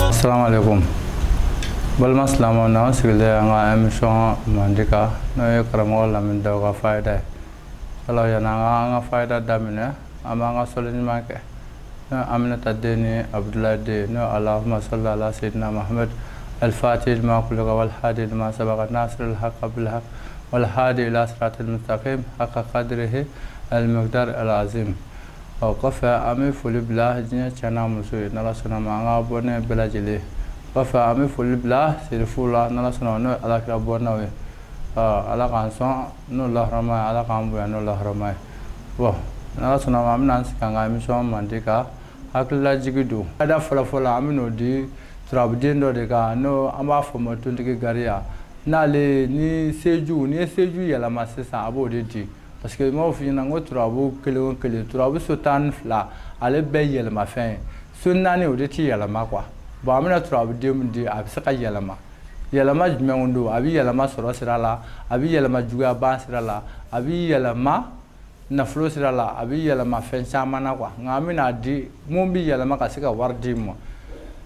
Assalamu alaikum. Balma salama na sigile anga emission mandika no ye karamo la min daga faida. Allah yana anga faida damine amanga solini make. No amna tadeni Abdullah de no Allahumma salli ala sayyidina Muhammad al-Fatih ma kullu wal hadi ma sabaqa nasr al-haq bil haq wal hadi ila siratal mustaqim haqqa qadrihi al-miqdar al-azim. Au kafa ami fuli bla jinya chana musu nala sona manga bone bela jile kafa ami fuli bla sirfula nala sona no ala ka bona we ala kan son no la rama ala kan bu no la rama wo nala sona ma amna sikanga mi so mandika hakla jigidu ada fola ami no di trabdindo de ka no amba fo mo tundigi garia nale ni seju yala masesa abode di parce que moi au final on trouve que trouve sultan fla ale beyel ma fin sunna ne odeti yala ma quoi bon amina trouve de abisa yala ma jumengo abi yala ma soro sirala abi yala ma juga ban sirala abi yala ma na flo sirala abi yala ma fin chamana quoi ngamina di mumbi yala ma ka sika wardi mo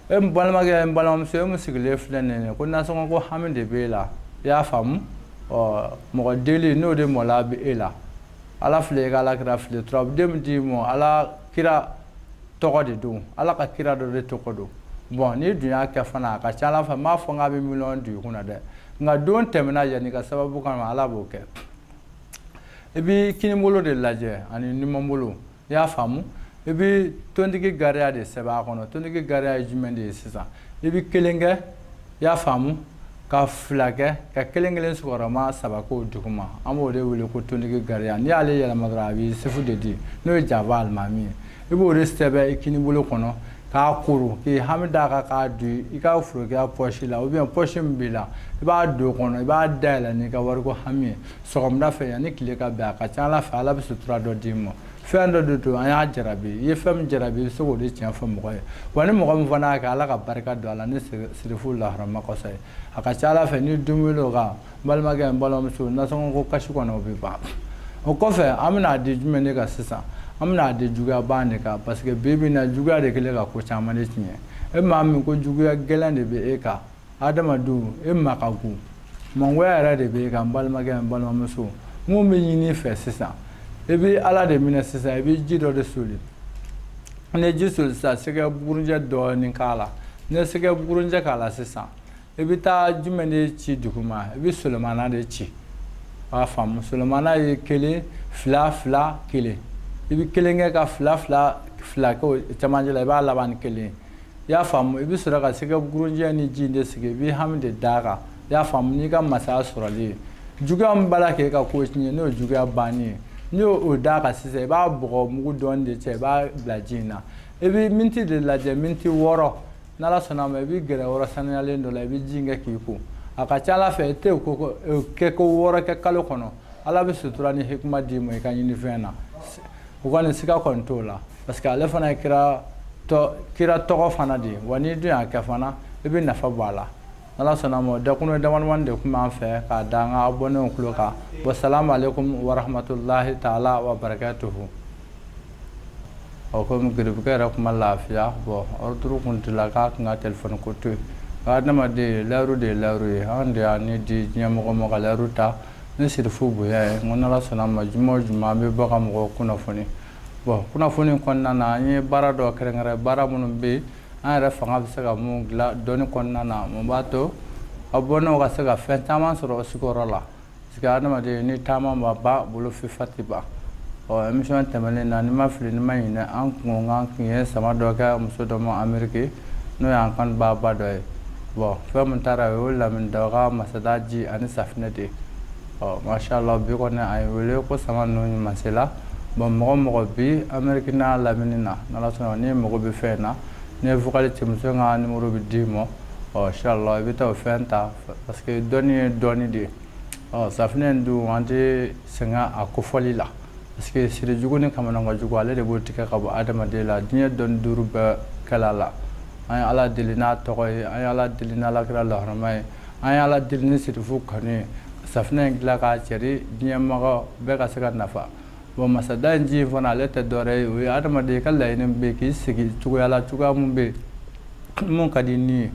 balma ga balam se musigile flene ko na so ko haminde bela ya fam mo deli no de mo la be ela ala fle ala kira fle trop dem di mo ala kira togo de do ala ka kira do de togo do bon ni dunya ka fana ka chala fa ma fo nga be million du kuna de nga don temna ya ni ka sababu kan ala bo ke ebi kini molo de laje ani ni mambolo ya famu ebi tondigi garia de seba kono tondigi garia jumende sisa ebi kelenge ya famu ka flage ka kelengelen sugora ma sabako duguma amo de wele ko tondigi garia ni ale yala madra bi sefu de di no javal mami ibo restebe ikini bolo kono ka kuru ki hamida ka du ika furo ka poche la ou bien poche mbila iba do kono iba dala ni ka wargo hami sogomda fe ya ni kile ka ba ka chala fa ala bisu tura do dimo fendo do anya jarabi ye fam jarabi so go de tian fam ko wani mo ko fana ka ala ka barka do ala ni sirifu la harama ko sai aka chala fe ni dumulo ga balma ga mbalom so na so ko kashi ko no bi ba o ko fe amna di jumene ka sisa amna de juga bande ka parce que bébé na juga de kele ka ko chama de tinye e ma mi ko juga gelande be e ka adama du e ma ka ku mon wera de be ka balma ga balma so mo me yini fe sisa e bi ala de mina sisa e bi jido de suli ne jisul sa sega burunja do ni kala ne sega burunja kala sisa e bi ta jumene ci duguma e bi sulemana de ci a fam sulemana e kele fla kele ibi kelenge ka fla ko tamanje ba laban kele ya fam ibi sura ka sega gurunje ni jinde sige bi hamde daga ya fam ni ka masa surali juga mbala ke ka ko tinye no juga bani no o daga sise ba bogo mugu donde che ba blajina ibi minti de la je minti woro na la sona me bi gere woro sanale ndo la bi jinga kiku aka chala fe te ko ke ko woro ke kalo kono ala bi sutura ni hikma di mo ka ni fena ugani sika controla parce que ale fana kira togo fana di wani du ya ka fana ibi nafa bala ala sona mo da kuno da wan de kuma fe ka da nga abonne ko ka wassalamu alaikum wa rahmatullahi ta'ala wa barakatuh o ko mu girbi ka kuma lafiya bo orduru kun tilaka nga telephone ko to ka na ma de laru hande ani di nyamo ko mo ka laru ta ne sirfu boya ngona la sona ma juma be baka mo kuna foni bo kuna foni konna na ni bara do kerengare bara munum be an ra fanga be saka mu gla doni konna na mo bato abono ga saka fentama soro sikoro la sika na ma de ni tama ba bulu fi fatiba o emission temele na ni ma fili ni ma ina an ngonga kiye sama do ka muso do mo amerike no ya kan ba do bo fe mun tara wala min daga masadaji ani safnete mashallah bi ko na ay wele ko sama no ni masela bon mo bi amerikana laminina na la so ni mo bi fena ne vocalité mo nga numéro bi dimo inshallah bi taw fenta parce que doni di safnen du wante senga akofoli la parce que sire jugone kamana nga jugo ale de botika ka bo adama de la dinya don durba kalala ay ala dilina to ay ala dilina la kala la ramay ay ala dilini situ fu kane safnen gla ka cheri dinya mago be ka saka nafa bon masada nji fana ale tɛ dɔwɛrɛ ye o ye adamaden ka laɲini bɛ k'i sigi cogoya la cogoya mun bɛ mun ka di ni ye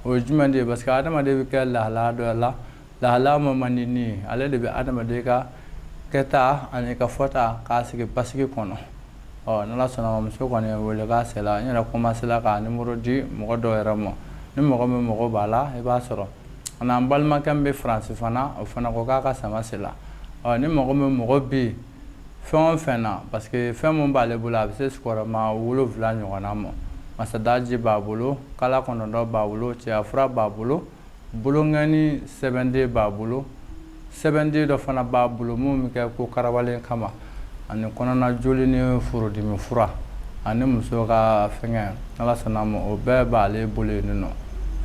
o ye jumɛn de ye parce que adamaden bɛ kɛ lahalaya dɔ la lahalaya min man di ni ye ale de bɛ adamaden ka kɛta ani ka fɔta k'a sigi basigi kɔnɔ n'ala sɔnna ma muso kɔni ye wele k'a sela n yɛrɛ commencera ka numéro di mɔgɔ dɔw yɛrɛ ma ni mɔgɔ min mago b'a la i b'a sɔrɔ an balimakɛ min bɛ faransi fana o fana ko k'a ka sama sela ni mɔgɔ min mago bɛ fɛn o fɛn na parce que fɛn min b'ale bolo a bɛ se sigiyɔrɔma 7 ɲɔgɔnna ma masadaji b'a bolo kala kɔnɔntɔn b'a bolo cɛya fura b'a bolo boloŋɛni sɛbɛnden b'a bolo sɛbɛnden dɔ fana b'a bolo mun bɛ kɛ ko karawalen kama ani kɔnɔna joli ni furudimi fura ani muso ka fɛngɛ n'ala sɔnna ma o bɛɛ b'ale bolo yen nɔ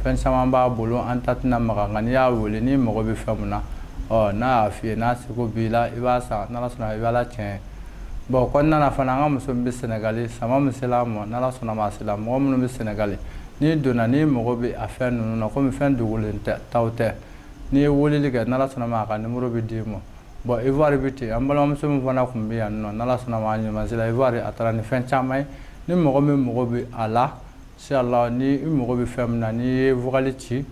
fɛn caman b'a bolo an ta tɛna maga nka n'i y'a wele n'i mago bɛ fɛn mun na n'a y'a f'i ye n'a seko b'i la i b'a san n'ala sɔnna i b'a tiɲɛ bon kɔnɔna na fana an ka muso min bɛ Senegali sama min sela ma n'ala sɔnna ma sela mɔgɔ minnu bɛ Senegali n'i donna n'i mago bɛ a fɛn ninnu na komi fɛn dogolen tɛ taw tɛ n'i ye weleli kɛ n'ala sɔnna ma a ka numéro bɛ d'i ma bon Ivoire bɛ ten an balimamuso min fana tun bɛ yan nɔ n'ala sɔnna ma a ɲuman sela Ivoire a taara ni fɛn caman ye ni mɔgɔ min mago bɛ a la inshallah ni i mago bɛ fɛn min na n'i ye vocal ci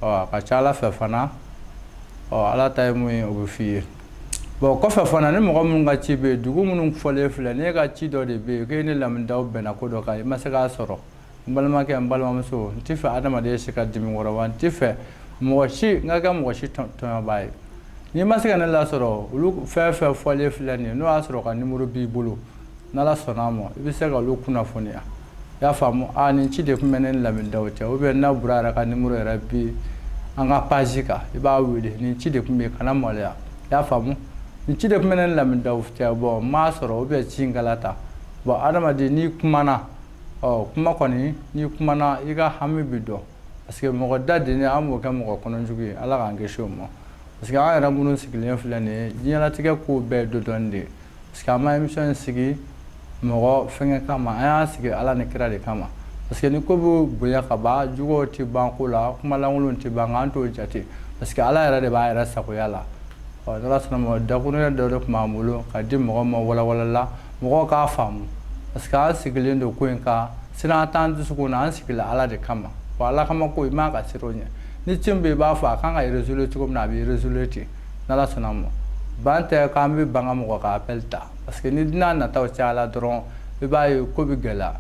a ka ca ala fɛ fana ala ta ye mun ye o bɛ f'i ye bon kɔfɛ fana ni mɔgɔ minnu ka ci bɛ yen dugu minnu fɔlen filɛ n'e ka ci dɔ de bɛ yen k'e ni lamɛndaw bɛnna ko dɔ kan i ma se k'a sɔrɔ n balimakɛ n balimamuso n tɛ fɛ adamaden si ka dimi kɔrɔ wa n tɛ fɛ mɔgɔ si n ka kɛ mɔgɔ si tɔɲɔbaa ye n'i ma se ka ne lasɔrɔ olu fɛn fɛn fɔlen filɛ nin ye n'o y'a sɔrɔ ka numéro b'i bolo n'ala sɔnna a ma i bɛ se ka olu kunnafoniya i y'a faamu nin ci de tun bɛ ne ni lamɛndaw cɛ ou bien n'a bɔra yɛrɛ ka numéro yɛrɛ bi an ka page kan i b'a wele nin ci de tun bɛ yen kana maloya i y'a faamu nin ci de tun bɛ ne ni lamɛndaw cɛ bon n m'a sɔrɔ ou bien ci in kɛla ta bon adamaden n'i kumana kuma kɔni n'i kumana i ka hami bɛ dɔn parce que mɔgɔ da den an b'o kɛ mɔgɔ kɔnɔjugu ye ala k'an kisi o ma parce que an yɛrɛ minnu sigilen filɛ nin ye diɲɛlatigɛ ko bɛɛ ye dɔɔni de ye parce que an ma émission in sigi mɔgɔ fɛngɛ kama an y'a sigi ala ni kira de kama parce que ni ko bɛ bonya ka ban juguw tɛ ban ko la kuma lankolonw tɛ ban an t'o jate parce que ala yɛrɛ de b'a yɛrɛ sagoya la n'ala sɔnna ma dakuruɲɛ dɔ de tun b'an bolo ka di mɔgɔw ma walawalala mɔgɔw k'a faamu parce que an sigilen don ko in kan siran t'an dusukun na an sigila ala de kama wa ala kama ko i man ka siran o ɲɛ ni ci min bɛ yen i b'a fɔ a kan ka résoudre cogo min na a bɛ résoudre ten n'ala sɔnna ma ban tɛ k'an bɛ ban ka mɔgɔ ka appel ta parce que ni n'a nataw cayala dɔrɔn i b'a ye ko bɛ gɛlɛya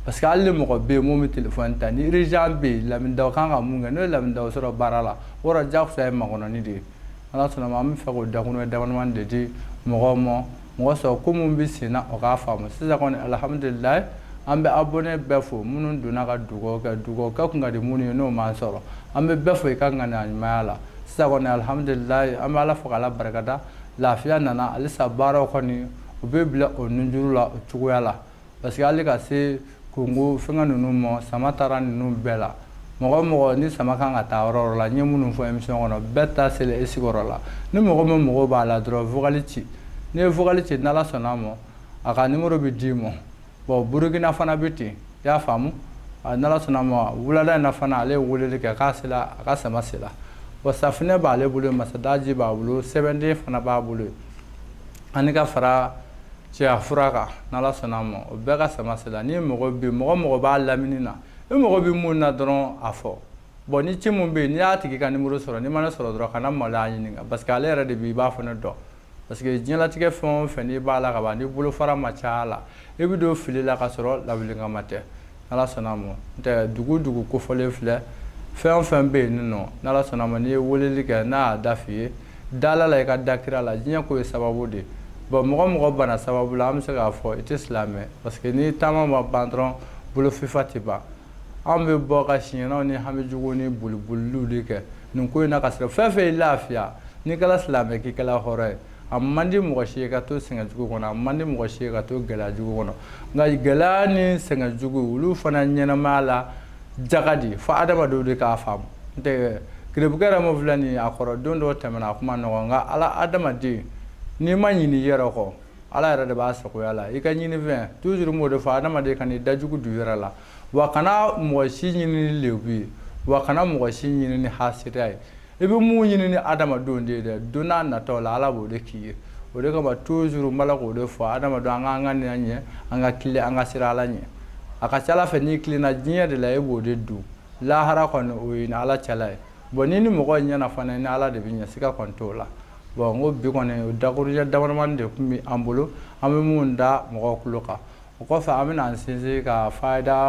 parce que hali ni mɔgɔ bɛ yen mun bɛ téléphone ta ni urgent bɛ yen lamɛndaw kan ka mun kɛ n'o ye lamɛndaw sɔrɔ baara la o yɔrɔ diyagosa ye makɔnɔni de ye ala sɔnna ma an bɛ fɛ k'o dakuruɲɛ damadamani de di mɔgɔw ma mɔgɔ sɔrɔ ko mun bɛ sen na o k'a faamu sisan kɔni alihamudulilayi an bɛ abonné bɛɛ fo minnu donna ka dugawu kɛ kun ka di minnu ye n'o m'an sɔrɔ an bɛ bɛɛ fo i ka ŋaniya ɲumanya la sisan kɔni alihamudulilayi an bɛ ala fo k'ala barikada lafiya nana halisa baaraw kɔni u bɛ bila o nujuru la o cogoya la parce que hali ka se kongo fɛngɛ ninnu ma sama taara ninnu bɛɛ la mɔgɔ mɔgɔ ni sama kan ka taa yɔrɔ la n ye minnu fɔ émission kɔnɔ bɛɛ ta selen e sigiyɔrɔ la ni mɔgɔ min mago b'a la dɔrɔn vocal ci n'i ye vocal ci n'ala sɔnna a ma a ka numéro bɛ d'i ma bon burukina fana bɛ ten i y'a faamu n'ala sɔnna a ma wulada in na fana ale ye weleli kɛ k'a sela a ka sama sela bon safinɛ b'ale bolo masadaji b'a bolo sɛbɛnden fana b'a bolo ani ka fara cɛya fura kan n'ala sɔnna a ma o bɛɛ ka sama sela ni mɔgɔ bɛ mɔgɔ b'a lamini na i mago bɛ mun na dɔrɔn a fɔ bon ni ci mun bɛ yen n'i y'a tigi ka numéro sɔrɔ n'i ma ne sɔrɔ dɔrɔn kana maloya a ɲininka parce que ale yɛrɛ de b'i b'a fɔ ne dɔn parce que diɲɛlatigɛ fɛn o fɛn n'i b'a la ka ban ni bolofara ma caya la i bɛ don fili la ka sɔrɔ lawulinkama tɛ n'ala sɔnna a ma n tɛ dugu kofɔlen filɛ fɛn o fɛn bɛ yen nɔ n'ala sɔnna a ma n'i ye weleli kɛ n'a y'a da f'i ye dala la i ka da kira la diɲɛ ko ye sababu de bon mɔgɔ bana sababu la an bɛ se k'a fɔ i tɛ silamɛ parce que ni taama ma ban dɔrɔn bolo fifa tɛ ban an bɛ bɔ ka siɲɛnaw ni hamijugu ni boliboliliw de kɛ nin ko in na ka sɔrɔ fɛn fɛn y'i lafiya n'i kɛra silamɛ k'i kɛra hɔrɔn ye a man di mɔgɔ si ye ka to sɛgɛnjugu kɔnɔ a man di mɔgɔ si ye ka to gɛlɛyajugu kɔnɔ nka gɛlɛya ni sɛgɛnjugu olu fana ɲɛnamaya la jaga di fo adamadenw de k'a faamu n tɛ kiribukɛ yɛrɛ min filɛ nin ye a kɔrɔ don dɔ tɛmɛna a kuma nɔgɔn nka ala adamaden n'i ma ɲini i yɛrɛ kɔ ala yɛrɛ de b'a sagoya la i ka ɲinifɛn toujours m'o de fɔ adamaden ka n'i dajugu don i yɛrɛ la wa kana mɔgɔ si ɲini ni lebu ye wa kana mɔgɔ si ɲini ni hasidiya ye i bɛ mun ɲini ni adamadenw de ye dɛ don n'a nataw la ala b'o de k'i ye o de kama toujours mbala ko de fo adama do anga nya anga kile anga sirala nya aka chala fe ni kile na jinya de la ebo de du la hara ko no ina ala chala boni ni mo ko nya na fana ni ala de binya sika kontola bon ngo bi ko ne da ko ja damarman de kumi ambolo ame munda mo ko luka ko fa amina sinzi ka faida